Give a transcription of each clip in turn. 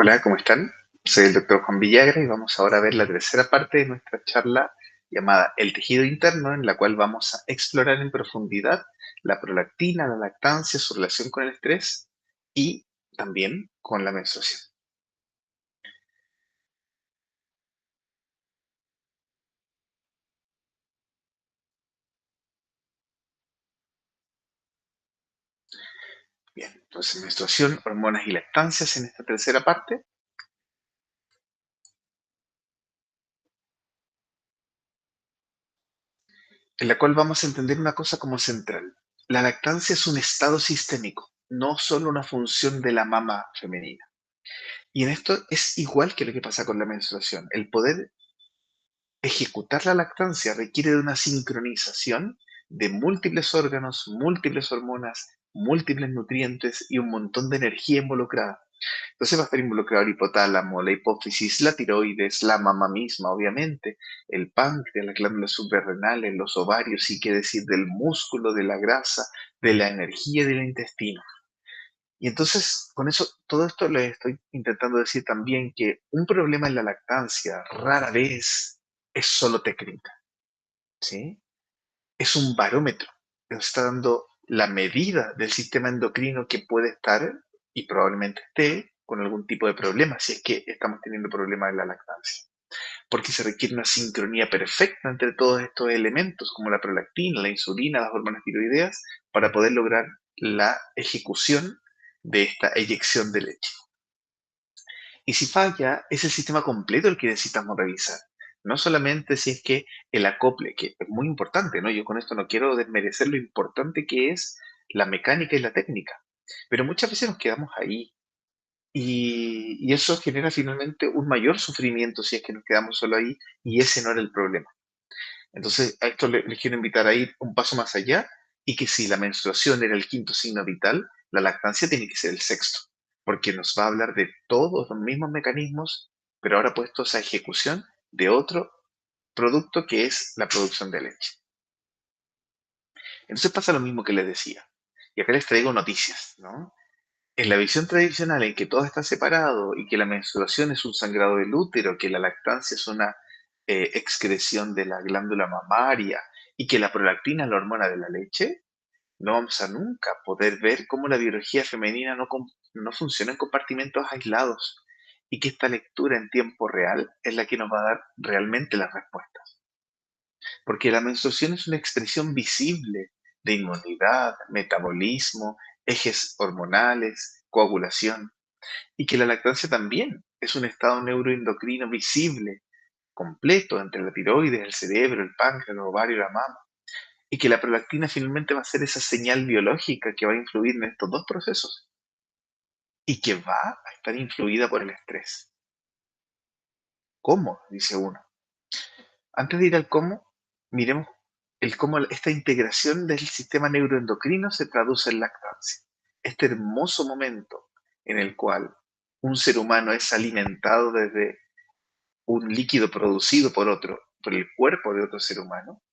Hola, ¿cómo están? Soy el doctor Juan Villagra y vamos ahora a ver la tercera parte de nuestra charla llamada El tejido interno, en la cual vamos a explorar en profundidad la prolactina, la lactancia, su relación con el estrés y también con la menstruación. Bien, entonces menstruación, hormonas y lactancias en esta tercera parte, en la cual vamos a entender una cosa como central. La lactancia es un estado sistémico, no solo una función de la mama femenina. Y en esto es igual que lo que pasa con la menstruación. El poder ejecutar la lactancia requiere de una sincronización de múltiples órganos, múltiples hormonas, múltiples nutrientes y un montón de energía involucrada. Entonces va a estar involucrado el hipotálamo, la hipófisis, la tiroides, la mama misma, obviamente, el páncreas, las glándulas suprarrenales, los ovarios, y qué decir del músculo, de la grasa, de la energía y del intestino. Y entonces, con eso, todo esto le estoy intentando decir también que un problema en la lactancia rara vez es solo técnica, ¿sí? Es un barómetro que nos está dando la medida del sistema endocrino que puede estar y probablemente esté con algún tipo de problema, si es que estamos teniendo problemas en la lactancia. Porque se requiere una sincronía perfecta entre todos estos elementos, como la prolactina, la insulina, las hormonas tiroideas, para poder lograr la ejecución de esta eyección de leche. Y si falla, es el sistema completo el que necesitamos revisar. No solamente si es que el acople, que es muy importante, ¿no? Yo con esto no quiero desmerecer lo importante que es la mecánica y la técnica, pero muchas veces nos quedamos ahí y eso genera finalmente un mayor sufrimiento si es que nos quedamos solo ahí y ese no era el problema. Entonces, a esto les quiero invitar a ir un paso más allá y que si la menstruación era el quinto signo vital, la lactancia tiene que ser el sexto, porque nos va a hablar de todos los mismos mecanismos, pero ahora puestos a ejecución de otro producto que es la producción de leche. Entonces pasa lo mismo que les decía. Y acá les traigo noticias, ¿no? En la visión tradicional en que todo está separado y que la menstruación es un sangrado del útero, que la lactancia es una excreción de la glándula mamaria y que la prolactina es la hormona de la leche, no vamos a nunca poder ver cómo la biología femenina no funciona en compartimentos aislados y que esta lectura en tiempo real es la que nos va a dar realmente las respuestas. Porque la menstruación es una expresión visible de inmunidad, metabolismo, ejes hormonales, coagulación, y que la lactancia también es un estado neuroendocrino visible, completo entre la tiroides, el cerebro, el páncreas, el ovario y la mama, y que la prolactina finalmente va a ser esa señal biológica que va a influir en estos dos procesos y que va a estar influida por el estrés. ¿Cómo? Dice uno. Antes de ir al cómo, miremos el cómo esta integración del sistema neuroendocrino se traduce en lactancia. Este hermoso momento en el cual un ser humano es alimentado desde un líquido producido por otro, por el cuerpo de otro ser humano,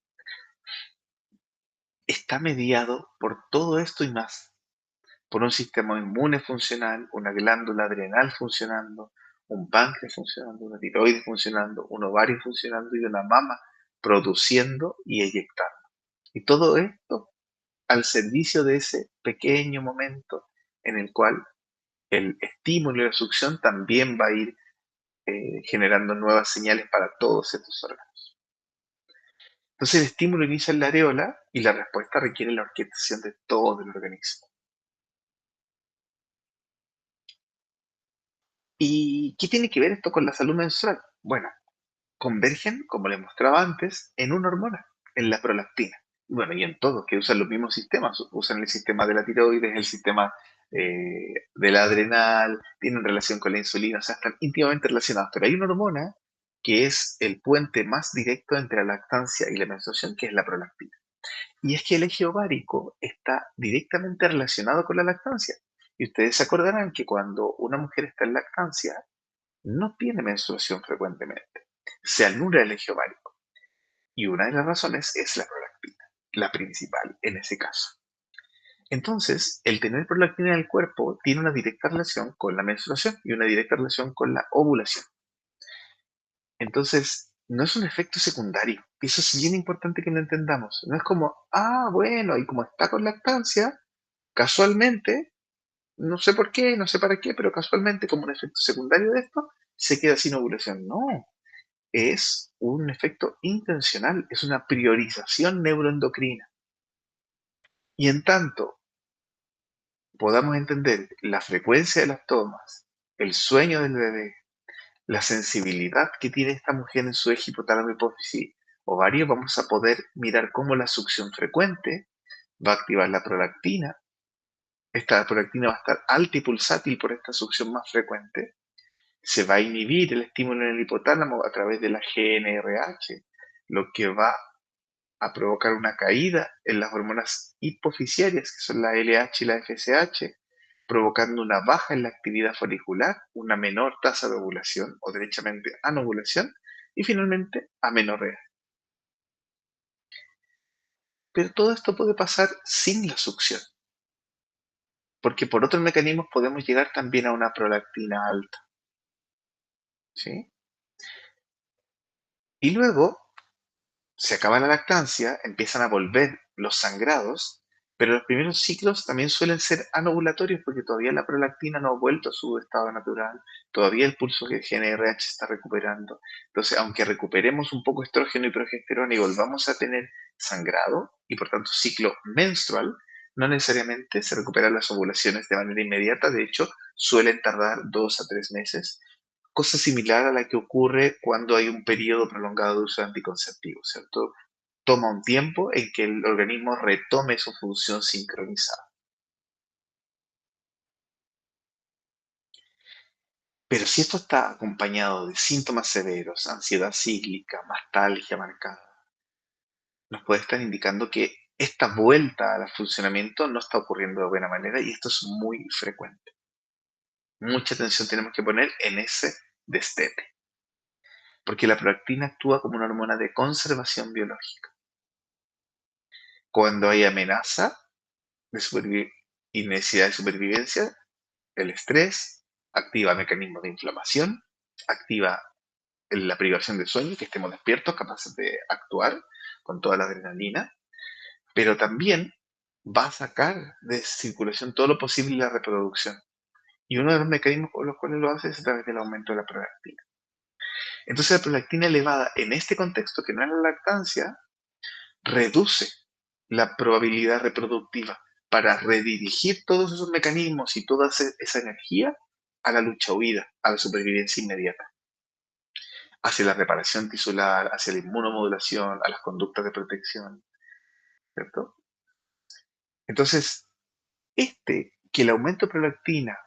está mediado por todo esto y más, por un sistema inmune funcional, una glándula adrenal funcionando, un páncreas funcionando, una tiroides funcionando, un ovario funcionando y una mama produciendo y eyectando. Y todo esto al servicio de ese pequeño momento en el cual el estímulo y la succión también va a ir generando nuevas señales para todos estos órganos. Entonces el estímulo inicia en la areola y la respuesta requiere la orquestación de todo el organismo. ¿Y qué tiene que ver esto con la salud menstrual? Bueno, convergen, como les mostraba antes, en una hormona, en la prolactina. Bueno, y en todos, que usan los mismos sistemas, usan el sistema de la tiroides, el sistema de la adrenal, tienen relación con la insulina, o sea, están íntimamente relacionados. Pero hay una hormona que es el puente más directo entre la lactancia y la menstruación, que es la prolactina. Y es que el eje ovárico está directamente relacionado con la lactancia. Y ustedes se acordarán que cuando una mujer está en lactancia, no tiene menstruación frecuentemente. Se anula el eje ovárico. Y una de las razones es la prolactina, la principal en ese caso. Entonces, el tener prolactina en el cuerpo tiene una directa relación con la menstruación y una directa relación con la ovulación. Entonces, no es un efecto secundario. Eso es bien importante que lo entendamos. No es como, bueno, y como está con lactancia, casualmente, no sé por qué, no sé para qué, pero casualmente, como un efecto secundario de esto, se queda sin ovulación. No, es un efecto intencional, es una priorización neuroendocrina. Y en tanto podamos entender la frecuencia de las tomas, el sueño del bebé, la sensibilidad que tiene esta mujer en su eje hipotálamo hipófisis ovario, vamos a poder mirar cómo la succión frecuente va a activar la prolactina. Esta prolactina va a estar alta y pulsátil por esta succión más frecuente. Se va a inhibir el estímulo en el hipotálamo a través de la GnRH, lo que va a provocar una caída en las hormonas hipofisiarias, que son la LH y la FSH, provocando una baja en la actividad folicular, una menor tasa de ovulación o derechamente anovulación y finalmente amenorrea. Pero todo esto puede pasar sin la succión, porque por otros mecanismos podemos llegar también a una prolactina alta, ¿sí? Y luego se acaba la lactancia, empiezan a volver los sangrados, pero los primeros ciclos también suelen ser anovulatorios porque todavía la prolactina no ha vuelto a su estado natural, todavía el pulso de GnRH se está recuperando. Entonces, aunque recuperemos un poco estrógeno y progesterona y volvamos a tener sangrado y por tanto ciclo menstrual, no necesariamente se recuperan las ovulaciones de manera inmediata, de hecho, suelen tardar 2 a 3 meses, cosa similar a la que ocurre cuando hay un periodo prolongado de uso de anticonceptivos, ¿cierto? Toma un tiempo en que el organismo retome su función sincronizada. Pero si esto está acompañado de síntomas severos, ansiedad cíclica, mastalgia marcada, nos puede estar indicando que esta vuelta al funcionamiento no está ocurriendo de buena manera y esto es muy frecuente. Mucha atención tenemos que poner en ese destete, porque la prolactina actúa como una hormona de conservación biológica. Cuando hay amenaza de y necesidad de supervivencia, el estrés activa mecanismos de inflamación, activa la privación de sueño, que estemos despiertos, capaces de actuar con toda la adrenalina, pero también va a sacar de circulación todo lo posible la reproducción. Y uno de los mecanismos por los cuales lo hace es a través del aumento de la prolactina. Entonces la prolactina elevada en este contexto, que no es la lactancia, reduce la probabilidad reproductiva para redirigir todos esos mecanismos y toda esa energía a la lucha-huida, a la supervivencia inmediata, hacia la reparación tisular, hacia la inmunomodulación, a las conductas de protección, ¿cierto? Entonces, que el aumento de prolactina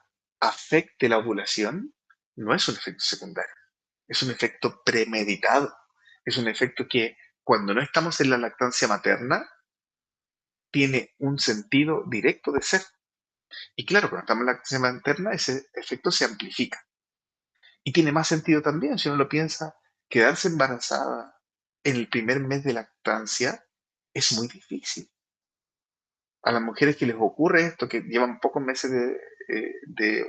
afecte la ovulación no es un efecto secundario, es un efecto premeditado, es un efecto que cuando no estamos en la lactancia materna tiene un sentido directo de ser. Y claro, cuando estamos en la lactancia materna, ese efecto se amplifica. Y tiene más sentido también, si uno lo piensa, quedarse embarazada en el primer mes de lactancia es muy difícil. A las mujeres que les ocurre esto, que llevan pocos meses de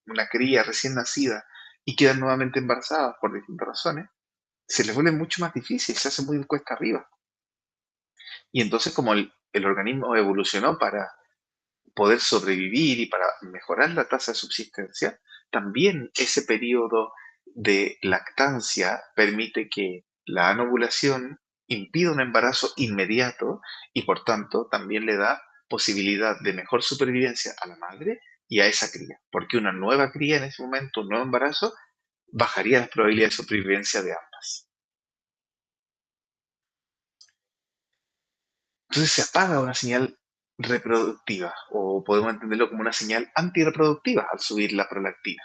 una cría recién nacida y quedan nuevamente embarazadas por distintas razones, se les vuelve mucho más difícil, se hace muy cuesta arriba. Y entonces como el organismo evolucionó para poder sobrevivir y para mejorar la tasa de subsistencia, también ese periodo de lactancia permite que la anovulación impida un embarazo inmediato y por tanto también le da posibilidad de mejor supervivencia a la madre y a esa cría, porque una nueva cría en ese momento, un nuevo embarazo, bajaría las probabilidades de supervivencia de ambas. Entonces se apaga una señal reproductiva o podemos entenderlo como una señal antirreproductiva al subir la prolactina.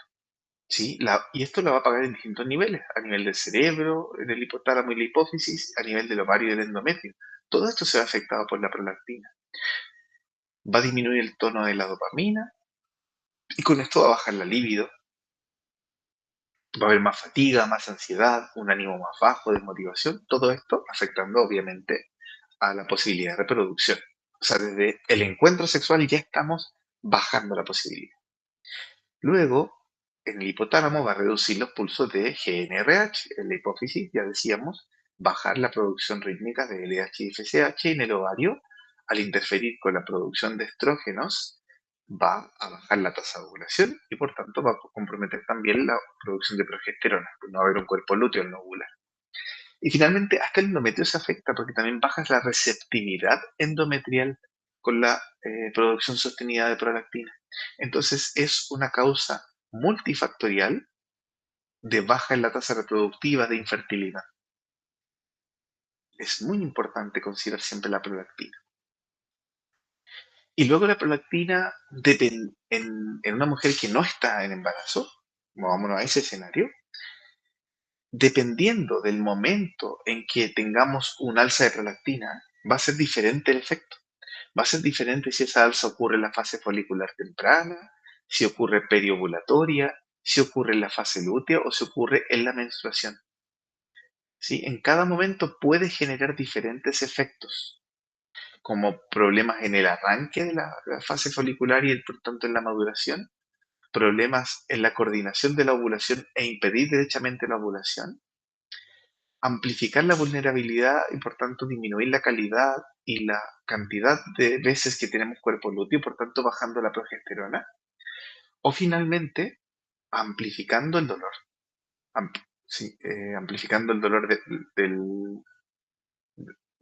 ¿Sí? Y esto lo va a pagar en distintos niveles, a nivel del cerebro, en el hipotálamo y la hipófisis, a nivel del ovario y del endometrio. Todo esto se ve afectado por la prolactina. Va a disminuir el tono de la dopamina y con esto va a bajar la libido. Va a haber más fatiga, más ansiedad, un ánimo más bajo, desmotivación. Todo esto afectando obviamente a la posibilidad de reproducción. O sea, desde el encuentro sexual ya estamos bajando la posibilidad. Luego, en el hipotálamo va a reducir los pulsos de GnRH, en la hipófisis, ya decíamos, bajar la producción rítmica de LH y FSH, y en el ovario, al interferir con la producción de estrógenos, va a bajar la tasa de ovulación y por tanto va a comprometer también la producción de progesterona, pues no va a haber un cuerpo lúteo al no ovular. Y finalmente, hasta el endometrio se afecta porque también bajas la receptividad endometrial con la producción sostenida de prolactina. Entonces, es una causa multifactorial de baja en la tasa reproductiva de infertilidad. Es muy importante considerar siempre la prolactina. Y luego la prolactina, en una mujer que no está en embarazo, movámonos a ese escenario, dependiendo del momento en que tengamos un alza de prolactina, va a ser diferente el efecto. Va a ser diferente si esa alza ocurre en la fase folicular temprana, si ocurre periovulatoria, si ocurre en la fase lútea o si ocurre en la menstruación. ¿Sí? En cada momento puede generar diferentes efectos, como problemas en el arranque de la fase folicular y por tanto en la maduración, problemas en la coordinación de la ovulación e impedir derechamente la ovulación, amplificar la vulnerabilidad y por tanto disminuir la calidad y la cantidad de veces que tenemos cuerpo lúteo, por tanto bajando la progesterona, o finalmente amplificando el dolor, sí, amplificando el dolor del un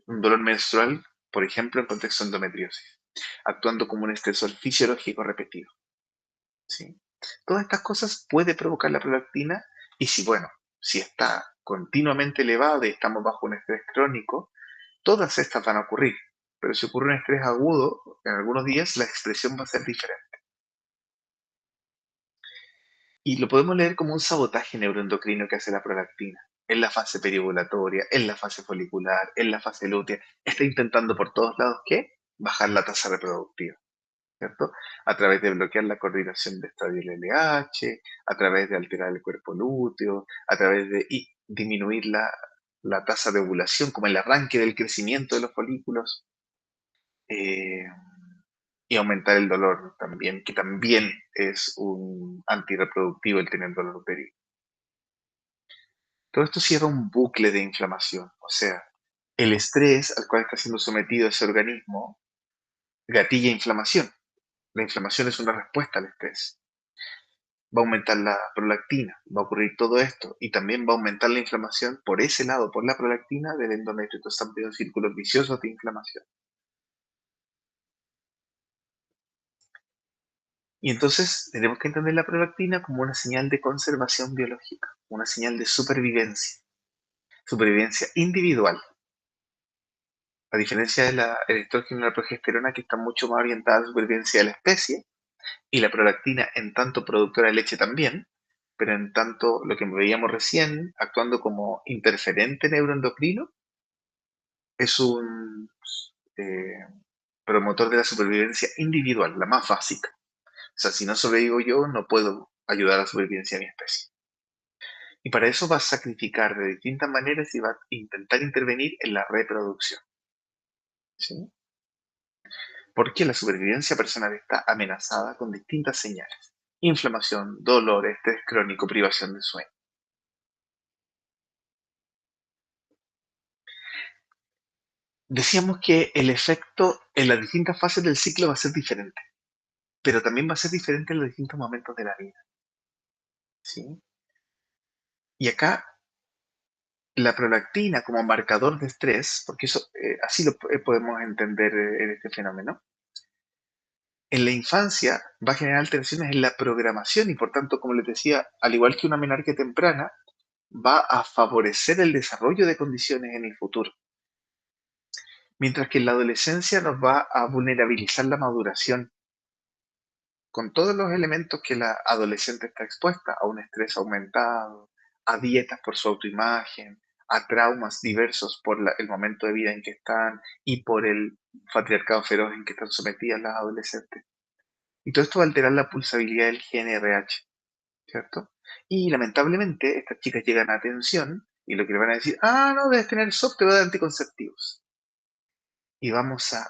dolor menstrual, por ejemplo, en contexto de endometriosis, actuando como un estresor fisiológico repetido. ¿Sí? Todas estas cosas puede provocar la prolactina y si, bueno, si está continuamente elevada y estamos bajo un estrés crónico, todas estas van a ocurrir, pero si ocurre un estrés agudo, en algunos días la expresión va a ser diferente. Y lo podemos leer como un sabotaje neuroendocrino que hace la prolactina. En la fase periovulatoria, en la fase folicular, en la fase lútea, está intentando por todos lados, ¿qué? Bajar la tasa reproductiva, ¿cierto? A través de bloquear la coordinación de estadio LH, a través de alterar el cuerpo lúteo, a través de disminuir la tasa de ovulación, como el arranque del crecimiento de los folículos. eh, y aumentar el dolor también, que también es un antirreproductivo el tener dolor uterino. Todo esto cierra un bucle de inflamación, o sea, el estrés al cual está siendo sometido ese organismo gatilla inflamación. La inflamación es una respuesta al estrés. Va a aumentar la prolactina, va a ocurrir todo esto y también va a aumentar la inflamación por ese lado, por la prolactina del endometrio. Entonces están viendo círculos viciosos de inflamación. Y entonces tenemos que entender la prolactina como una señal de conservación biológica, una señal de supervivencia individual, a diferencia del estrógeno y la progesterona que están mucho más orientadas a la supervivencia de la especie, y la prolactina en tanto productora de leche también, pero en tanto lo que veíamos recién, actuando como interferente neuroendocrino, es un eh, promotor de la supervivencia individual, la más básica. O sea, si no sobrevivo yo, no puedo ayudar a la supervivencia de mi especie. Y para eso va a sacrificar de distintas maneras y va a intentar intervenir en la reproducción. ¿Sí? Porque la supervivencia personal está amenazada con distintas señales. Inflamación, dolor, estrés crónico, privación de sueño. Decíamos que el efecto en las distintas fases del ciclo va a ser diferente, pero también va a ser diferente en los distintos momentos de la vida. ¿Sí? Y acá la prolactina como marcador de estrés, porque eso así lo podemos entender en este fenómeno, en la infancia va a generar alteraciones en la programación y por tanto, como les decía, al igual que una menarquia temprana, va a favorecer el desarrollo de condiciones en el futuro. Mientras que en la adolescencia nos va a vulnerabilizar la maduración con todos los elementos que la adolescente está expuesta, a un estrés aumentado, a dietas por su autoimagen, a traumas diversos por el momento de vida en que están y por el patriarcado feroz en que están sometidas las adolescentes. Y todo esto va a alterar la pulsabilidad del GnRH, ¿cierto? Y lamentablemente estas chicas llegan a atención y lo que le van a decir, ah, no, debes tener SOP, te voy a dar anticonceptivos. Y vamos a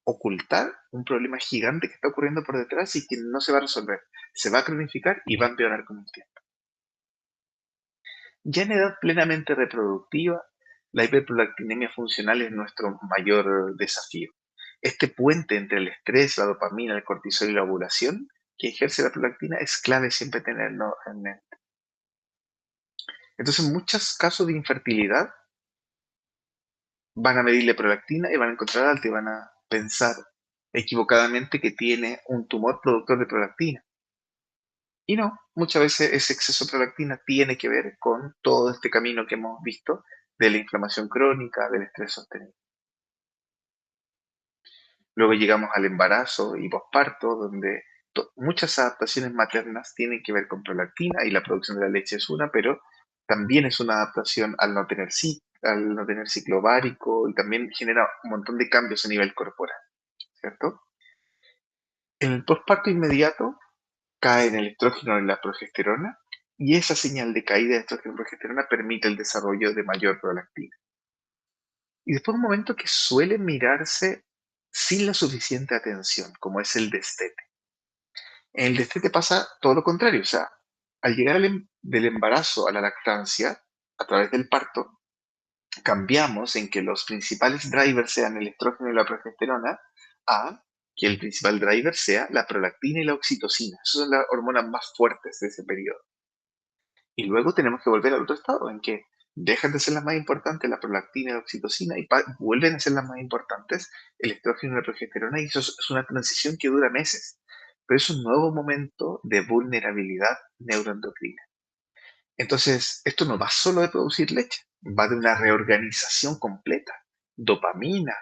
ocultar un problema gigante que está ocurriendo por detrás y que no se va a resolver. Se va a cronificar y va a empeorar con el tiempo. Ya en edad plenamente reproductiva, la hiperprolactinemia funcional es nuestro mayor desafío. Este puente entre el estrés, la dopamina, el cortisol y la ovulación que ejerce la prolactina es clave siempre tenerlo en mente. Entonces, en muchos casos de infertilidad van a medirle prolactina y van a encontrar alta y van a pensar equivocadamente que tiene un tumor productor de prolactina. Y no, muchas veces ese exceso de prolactina tiene que ver con todo este camino que hemos visto de la inflamación crónica, del estrés sostenido. Luego llegamos al embarazo y posparto, donde muchas adaptaciones maternas tienen que ver con prolactina y la producción de la leche es una, pero también es una adaptación al no tener ciclo ovárico y también genera un montón de cambios a nivel corporal, ¿cierto? En el posparto inmediato caen el estrógeno y la progesterona y esa señal de caída de estrógeno y progesterona permite el desarrollo de mayor prolactina. Y después un momento que suele mirarse sin la suficiente atención, como es el destete. En el destete pasa todo lo contrario, o sea, al llegar del embarazo a la lactancia, a través del parto, cambiamos en que los principales drivers sean el estrógeno y la progesterona, a que el principal driver sea la prolactina y la oxitocina. Esas son las hormonas más fuertes de ese periodo. Y luego tenemos que volver al otro estado, en que dejan de ser las más importantes la prolactina y la oxitocina y vuelven a ser las más importantes el estrógeno y la progesterona, y eso es una transición que dura meses. Pero es un nuevo momento de vulnerabilidad neuroendocrina. Entonces, esto no va solo de producir leche, va de una reorganización completa. Dopamina,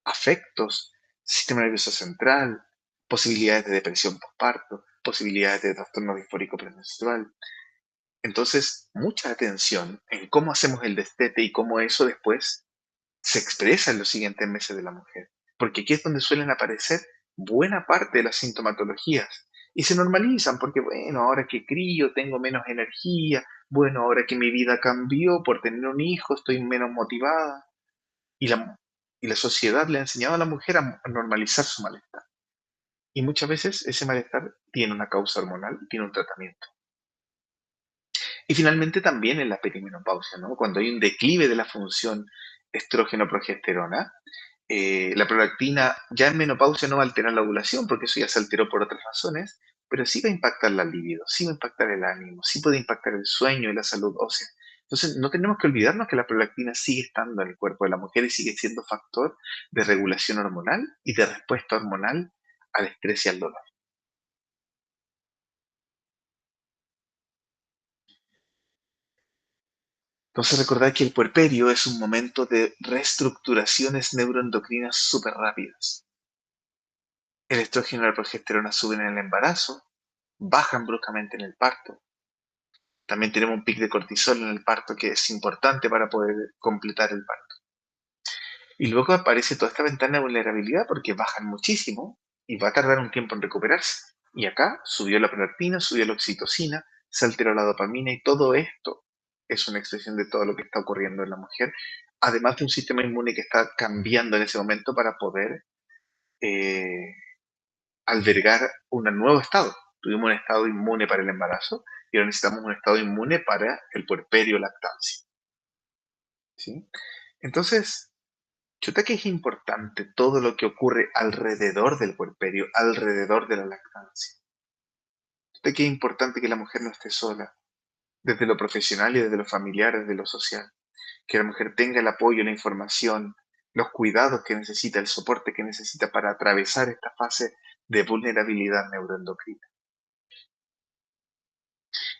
afectos, sistema nervioso central, posibilidades de depresión postparto, posibilidades de trastorno disfórico premenstrual. Entonces, mucha atención en cómo hacemos el destete y cómo eso después se expresa en los siguientes meses de la mujer, porque aquí es donde suelen aparecer buena parte de las sintomatologías y se normalizan porque, bueno, ahora que crío tengo menos energía, bueno, ahora que mi vida cambió por tener un hijo estoy menos motivada y y la sociedad le ha enseñado a la mujer a normalizar su malestar. Y muchas veces ese malestar tiene una causa hormonal y tiene un tratamiento. Y finalmente también en la perimenopausia, ¿no? Cuando hay un declive de la función estrógeno-progesterona, la prolactina ya en menopausia no va a alterar la ovulación, porque eso ya se alteró por otras razones, pero sí va a impactar la libido, sí va a impactar el ánimo, sí puede impactar el sueño y la salud ósea. Entonces, no tenemos que olvidarnos que la prolactina sigue estando en el cuerpo de la mujer y sigue siendo factor de regulación hormonal y de respuesta hormonal al estrés y al dolor. Entonces, recordar que el puerperio es un momento de reestructuraciones neuroendocrinas súper rápidas. El estrógeno y la progesterona suben en el embarazo, bajan bruscamente en el parto. También tenemos un pic de cortisol en el parto que es importante para poder completar el parto. Y luego aparece toda esta ventana de vulnerabilidad porque bajan muchísimo y va a tardar un tiempo en recuperarse. Y acá subió la prolactina, subió la oxitocina, se alteró la dopamina y todo esto es una expresión de todo lo que está ocurriendo en la mujer, además de un sistema inmune que está cambiando en ese momento para poder eh, albergar un nuevo estado. Tuvimos un estado inmune para el embarazo y ahora necesitamos un estado inmune para el puerperio lactancia. ¿Sí? Entonces, chuta que es importante todo lo que ocurre alrededor del puerperio, alrededor de la lactancia. Chuta que es importante que la mujer no esté sola, desde lo profesional y desde lo familiar, desde lo social. Que la mujer tenga el apoyo, la información, los cuidados que necesita, el soporte que necesita para atravesar esta fase de vulnerabilidad neuroendocrina.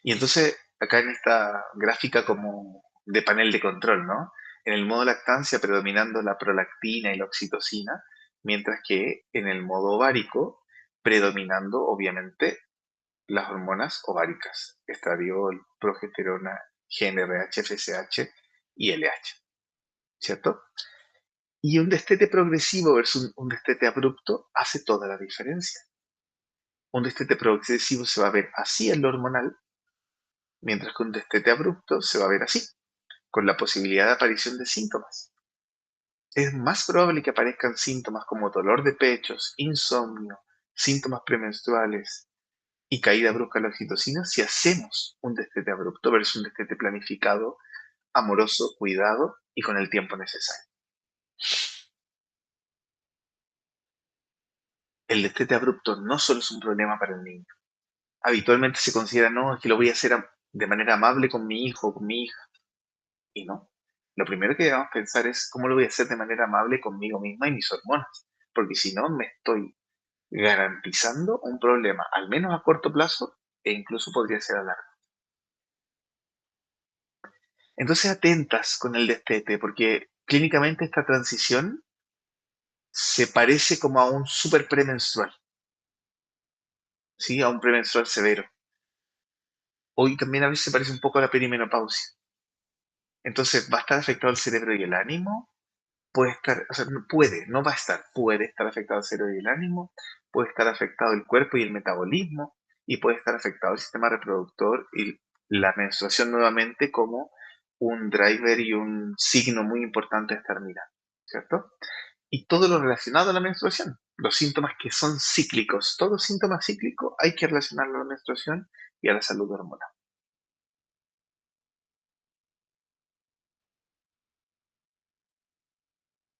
Y entonces, acá en esta gráfica como de panel de control, ¿no? En el modo lactancia predominando la prolactina y la oxitocina, mientras que en el modo ovárico predominando, obviamente, las hormonas ováricas, estradiol, progesterona, GnRH, FSH y LH, ¿cierto? Y un destete progresivo versus un destete abrupto hace toda la diferencia. Un destete progresivo se va a ver así en lo hormonal, mientras que un destete abrupto se va a ver así, con la posibilidad de aparición de síntomas. es más probable que aparezcan síntomas como dolor de pechos, insomnio, síntomas premenstruales y caída brusca de la oxitocina si hacemos un destete abrupto versus un destete planificado, amoroso, cuidado y con el tiempo necesario. El destete abrupto no solo es un problema para el niño. Habitualmente se considera, no, es que lo voy a hacer de manera amable con mi hijo o con mi hija. Y no. Lo primero que debemos pensar es cómo lo voy a hacer de manera amable conmigo misma y mis hormonas. Porque si no, me estoy garantizando un problema, al menos a corto plazo, e incluso podría ser a largo. Entonces, atentas con el destete, porque clínicamente esta transición se parece como a un super premenstrual, ¿sí? A un premenstrual severo. Hoy también a veces se parece un poco a la perimenopausia. Entonces, va a estar afectado el cerebro y el ánimo, puede estar, o sea, no puede, no va a estar, puede estar afectado el cerebro y el ánimo, puede estar afectado el cuerpo y el metabolismo, y puede estar afectado el sistema reproductor y la menstruación nuevamente como un driver y un signo muy importante a estar mirando, ¿cierto? Y todo lo relacionado a la menstruación, los síntomas que son cíclicos, todo síntoma cíclico hay que relacionarlo a la menstruación y a la salud hormonal.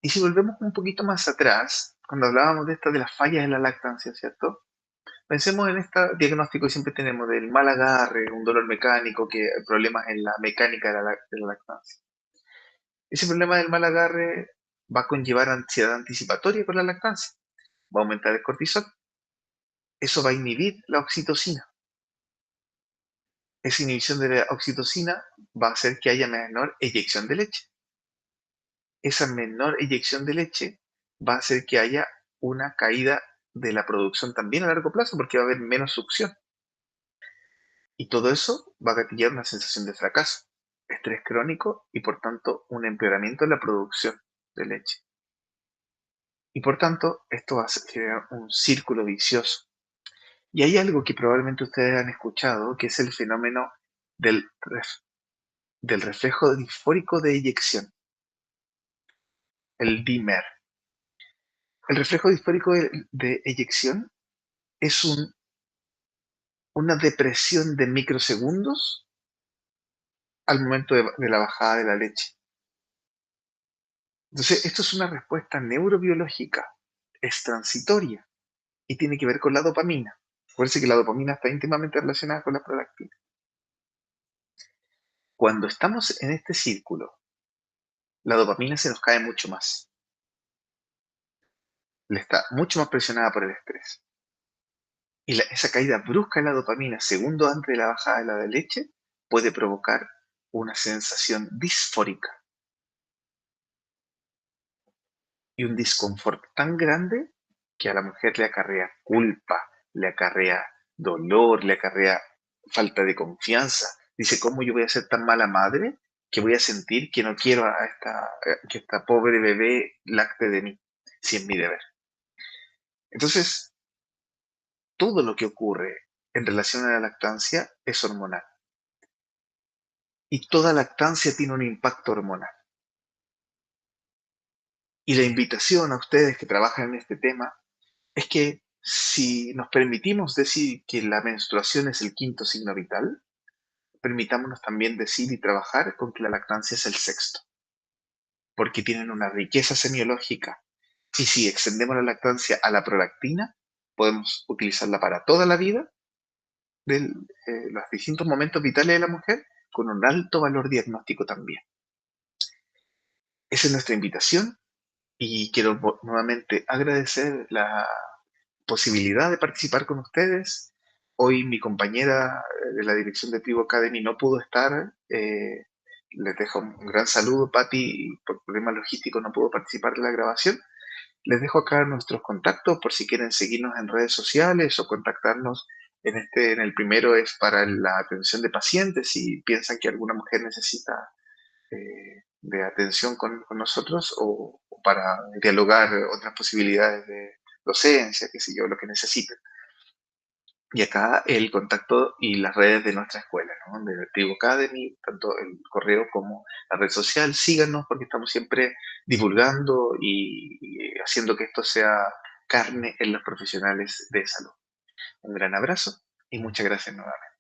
Y si volvemos un poquito más atrás, cuando hablábamos de estas de las fallas en la lactancia, ¿cierto? Pensemos en este diagnóstico que siempre tenemos del mal agarre, un dolor mecánico, que problemas en la mecánica de la lactancia. Ese problema del mal agarre va a conllevar ansiedad anticipatoria con la lactancia, va a aumentar el cortisol, eso va a inhibir la oxitocina. Esa inhibición de la oxitocina va a hacer que haya menor eyección de leche. Esa menor eyección de leche va a hacer que haya una caída de la producción también a largo plazo porque va a haber menos succión. Y todo eso va a gatillar una sensación de fracaso, estrés crónico y por tanto un empeoramiento en la producción de leche. Y por tanto, esto va a generar un círculo vicioso. Y hay algo que probablemente ustedes han escuchado, que es el fenómeno del, del reflejo disfórico de eyección, el DIMER. El reflejo disfórico de eyección es una depresión de microsegundos al momento de la bajada de la leche. Entonces, esto es una respuesta neurobiológica, es transitoria y tiene que ver con la dopamina. Acuérdense que la dopamina está íntimamente relacionada con la prolactina. Cuando estamos en este círculo, la dopamina se nos cae mucho más. Le está mucho más presionada por el estrés. Y esa caída brusca de la dopamina, segundo antes de la bajada de la de leche, puede provocar una sensación disfórica y un disconfort tan grande que a la mujer le acarrea culpa, le acarrea dolor, le acarrea falta de confianza. Dice, ¿cómo yo voy a ser tan mala madre que voy a sentir que no quiero que esta pobre bebé lacte de mí, si es mi deber? Entonces, todo lo que ocurre en relación a la lactancia es hormonal y toda lactancia tiene un impacto hormonal. Y la invitación a ustedes que trabajan en este tema es que si nos permitimos decir que la menstruación es el quinto signo vital, permitámonos también decir y trabajar con que la lactancia es el sexto, porque tienen una riqueza semiológica. Y si extendemos la lactancia a la prolactina, podemos utilizarla para toda la vida de los distintos momentos vitales de la mujer, con un alto valor diagnóstico también. Esa es nuestra invitación y quiero nuevamente agradecer la posibilidad de participar con ustedes. Hoy mi compañera de la dirección de Tribu Academy no pudo estar. Les dejo un gran saludo, Patti, y por problemas logísticos no pudo participar de la grabación. Les dejo acá nuestros contactos por si quieren seguirnos en redes sociales o contactarnos. En el primero es para la atención de pacientes, si piensan que alguna mujer necesita de atención con nosotros o para dialogar otras posibilidades de docencia, qué sé yo, lo que necesiten. Y acá el contacto y las redes de nuestra escuela, ¿no? De Tribu Academy, tanto el correo como la red social. Síganos porque estamos siempre divulgando y haciendo que esto sea carne en los profesionales de salud. Un gran abrazo y muchas gracias nuevamente.